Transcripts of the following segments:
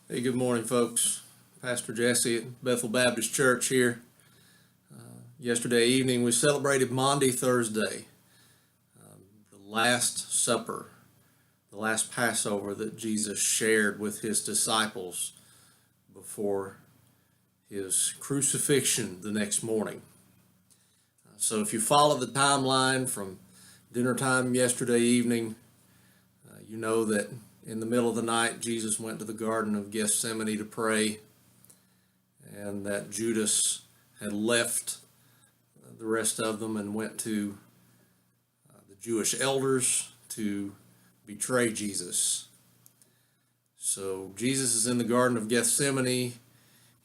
Hey, good morning, folks. Pastor Jesse at Bethel Baptist Church here. Yesterday evening we celebrated Maundy Thursday, the Last Supper, the last Passover that Jesus shared with his disciples before his crucifixion the next morning. So if you follow the timeline from dinner time yesterday evening, you know that in the middle of the night Jesus went to the Garden of Gethsemane to pray, and that Judas had left the rest of them and went to the Jewish elders to betray Jesus. So Jesus is in the Garden of Gethsemane.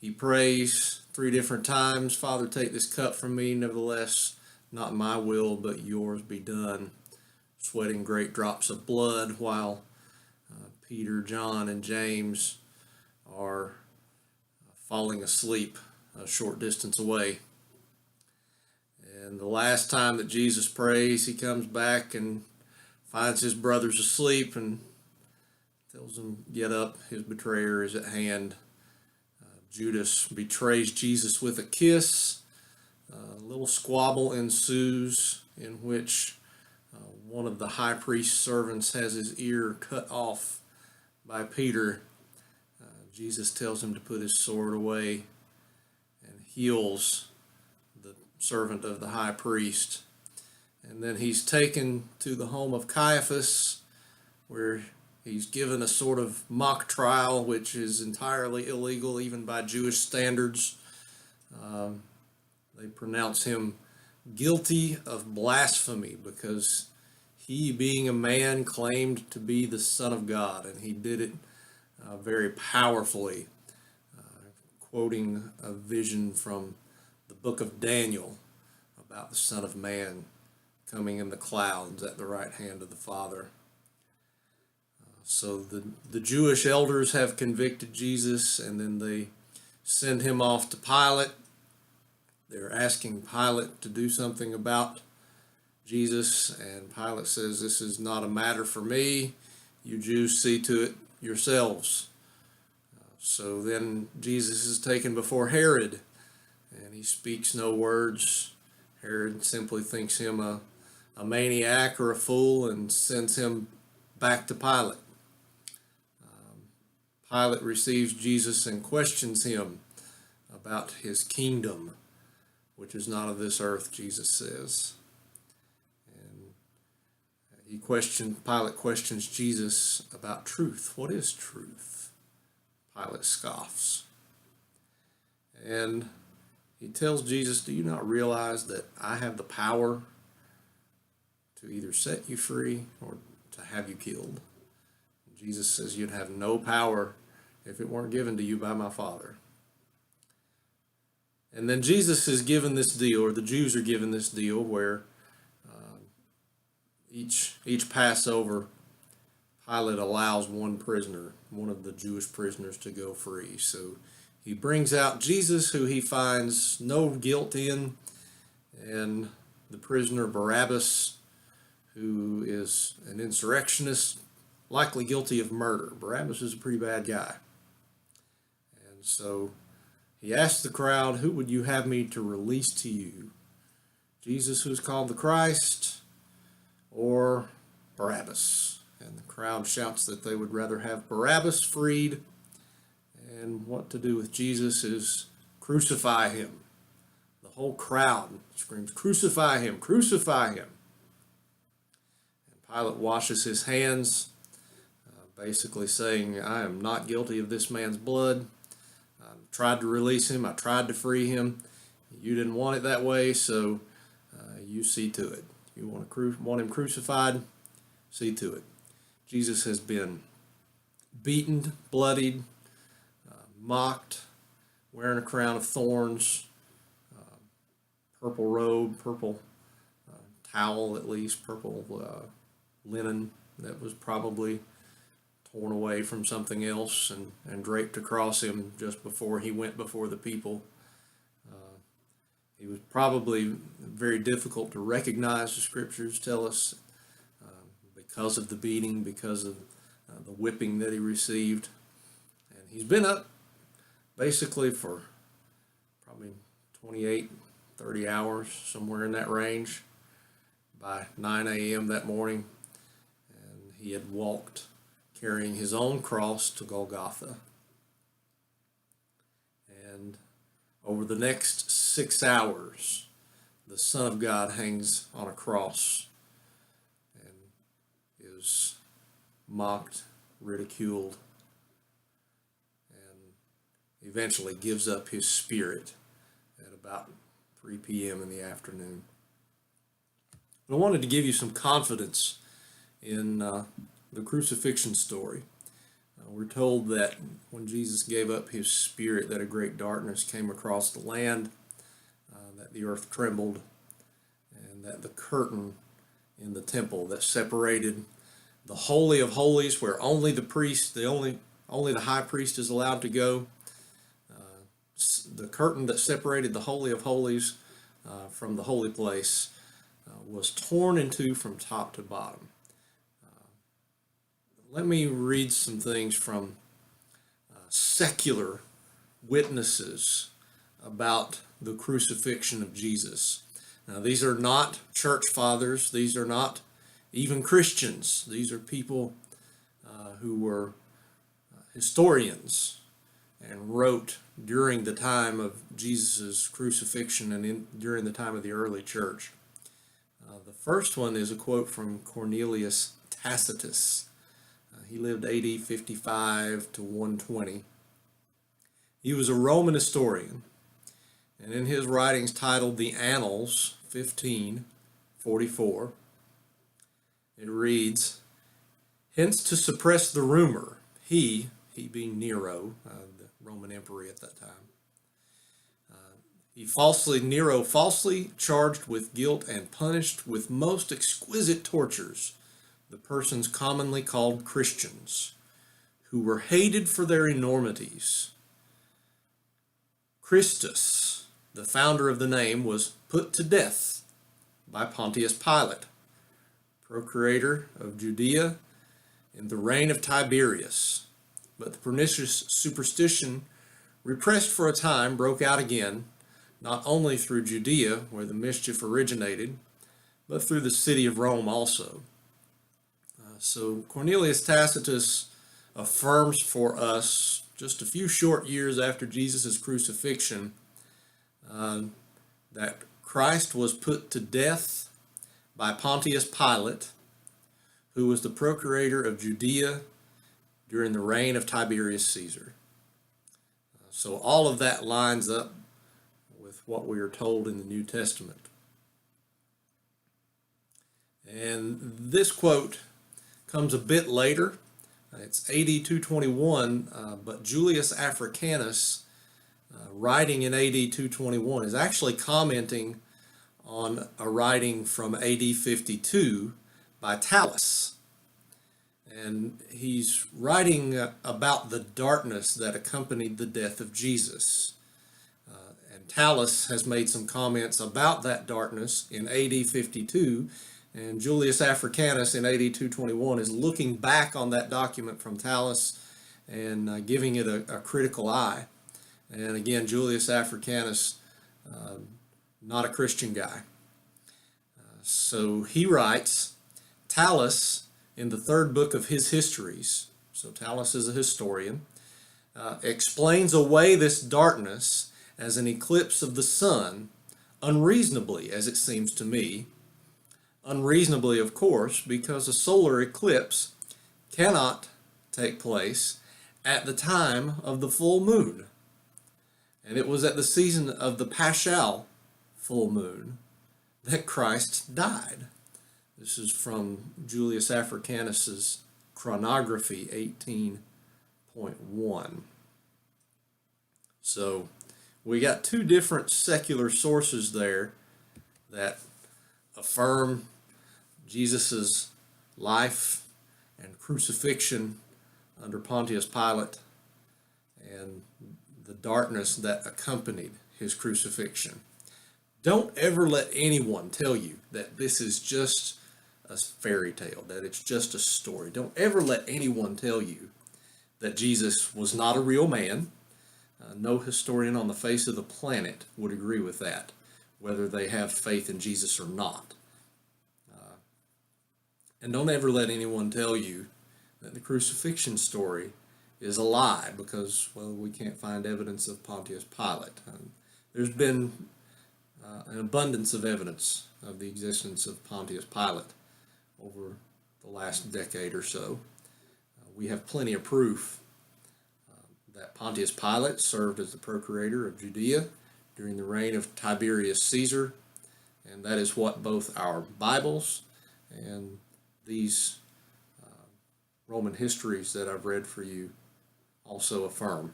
He prays 3 different times, "Father, take this cup from me, nevertheless, not my will, but yours be done," sweating great drops of blood while Peter, John, and James are falling asleep a short distance away. And the last time that Jesus prays, he comes back and finds his brothers asleep and tells them, "Get up, his betrayer is at hand." Judas betrays Jesus with a kiss. A little squabble ensues in which one of the high priest's servants has his ear cut off by Peter. Jesus tells him to put his sword away and heals the servant of the high priest. And then he's taken to the home of Caiaphas, where he's given a sort of mock trial, which is entirely illegal even by Jewish standards. They pronounce him guilty of blasphemy because he, being a man, claimed to be the Son of God, and he did it very powerfully, quoting a vision from the book of Daniel about the Son of Man coming in the clouds at the right hand of the Father. So the Jewish elders have convicted Jesus, and then they send him off to Pilate. They're asking Pilate to do something about Jesus, and Pilate says, "This is not a matter for me. You Jews see to it yourselves." So then Jesus is taken before Herod, and he speaks no words. Herod simply thinks him a maniac or a fool and sends him back to Pilate. Pilate receives Jesus and questions him about his kingdom, which is not of this earth, Jesus says. Pilate questions Jesus about truth. What is truth? Pilate scoffs. And he tells Jesus, "Do you not realize that I have the power to either set you free or to have you killed?" And Jesus says, "You'd have no power if it weren't given to you by my Father." And then Jesus is given this deal, or the Jews are given this deal, where each Passover, Pilate allows one prisoner, one of the Jewish prisoners, to go free. So he brings out Jesus, who he finds no guilt in, and the prisoner Barabbas, who is an insurrectionist, likely guilty of murder. Barabbas is a pretty bad guy. And so he asks the crowd, "Who would you have me to release to you? Jesus, who's called the Christ, or Barabbas?" And the crowd shouts that they would rather have Barabbas freed, and what to do with Jesus is crucify him. The whole crowd screams, "Crucify him, crucify him." And Pilate washes his hands, basically saying, "I am not guilty of this man's blood. I tried to release him, I tried to free him. You didn't want it that way, so you see to it. You want him crucified? See to it." Jesus has been beaten, bloodied, mocked, wearing a crown of thorns, purple robe, purple towel, at least purple linen that was probably torn away from something else and draped across him just before he went before the people. He was probably very difficult to recognize, the scriptures tell us, because of the beating, because of the whipping that he received. And He's been up basically for probably 28, 30 hours, somewhere in that range, by 9 a.m. that morning. And he had walked carrying his own cross to Golgotha. And over the next 6 hours, the Son of God hangs on a cross and is mocked, ridiculed, and eventually gives up his spirit at about 3 p.m. in the afternoon. I wanted to give you some confidence in the crucifixion story. We're told that when Jesus gave up his spirit, that a great darkness came across the land, that the earth trembled, and that the curtain in the temple that separated the Holy of Holies, where only the priest, only the high priest is allowed to go, the curtain that separated the Holy of Holies from the holy place was torn in two from top to bottom. Let me read some things from secular witnesses about the crucifixion of Jesus. Now, these are not church fathers. These are not even Christians. These are people who were historians and wrote during the time of Jesus' crucifixion and during the time of the early church. The first one is a quote from Cornelius Tacitus. He lived AD 55 to 120. He was a Roman historian, and in his writings titled The Annals, 1544, it reads, "Hence to suppress the rumor, he being Nero, the Roman emperor at that time, Nero falsely charged with guilt and punished with most exquisite tortures the persons commonly called Christians, who were hated for their enormities. Christus, the founder of the name, was put to death by Pontius Pilate, procurator of Judea in the reign of Tiberius. But the pernicious superstition, repressed for a time, broke out again, not only through Judea, where the mischief originated, but through the city of Rome also." So Cornelius Tacitus affirms for us, just a few short years after Jesus' crucifixion, that Christ was put to death by Pontius Pilate, who was the procurator of Judea during the reign of Tiberius Caesar. So all of that lines up with what we are told in the New Testament. And this quote comes a bit later. It's AD 221, but Julius Africanus, writing in AD 221, is actually commenting on a writing from AD 52 by Thallus. And he's writing about the darkness that accompanied the death of Jesus. And Thallus has made some comments about that darkness in AD 52, and Julius Africanus in AD 221 is looking back on that document from Thallus and giving it a critical eye. And again, Julius Africanus, not a Christian guy. So he writes, Thallus, in the third book of his histories, so Thallus is a historian, explains away this darkness as an eclipse of the sun, unreasonably, as it seems to me. Unreasonably, of course, because a solar eclipse cannot take place at the time of the full moon. And it was at the season of the Paschal full moon that Christ died. This is from Julius Africanus's Chronography 18.1. So we got two different secular sources there that affirm Jesus' life and crucifixion under Pontius Pilate and the darkness that accompanied his crucifixion. Don't ever let anyone tell you that this is just a fairy tale, that it's just a story. Don't ever let anyone tell you that Jesus was not a real man. No historian on the face of the planet would agree with that, whether they have faith in Jesus or not. And don't ever let anyone tell you that the crucifixion story is a lie because, well, we can't find evidence of Pontius Pilate. There's been an abundance of evidence of the existence of Pontius Pilate over the last decade or so. We have plenty of proof that Pontius Pilate served as the procurator of Judea during the reign of Tiberius Caesar, and that is what both our Bibles and these Roman histories that I've read for you also affirm.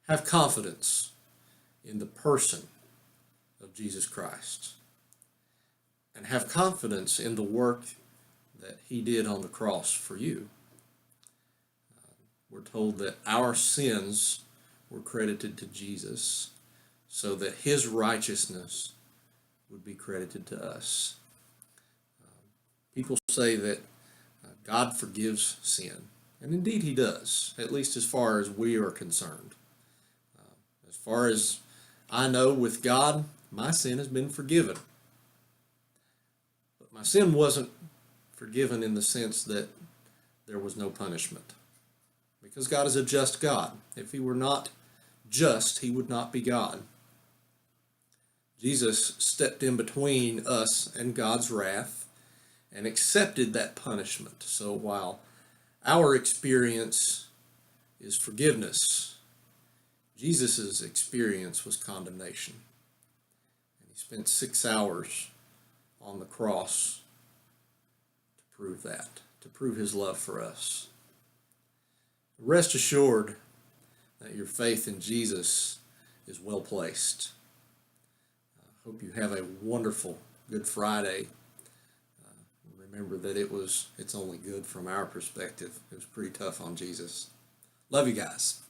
Have confidence in the person of Jesus Christ, and have confidence in the work that he did on the cross for you. We're told that our sins were credited to Jesus so that his righteousness would be credited to us. People say that God forgives sin, and indeed he does, at least as far as we are concerned. As far as I know with God, my sin has been forgiven. But my sin wasn't forgiven in the sense that there was no punishment. Because God is a just God. If he were not just, he would not be God. Jesus stepped in between us and God's wrath and accepted that punishment. So while our experience is forgiveness, Jesus' experience was condemnation. And he spent 6 hours on the cross to prove that, to prove his love for us. Rest assured that your faith in Jesus is well placed. I hope you have a wonderful Good Friday. Remember that it's only good from our perspective. It was pretty tough on Jesus. Love you guys.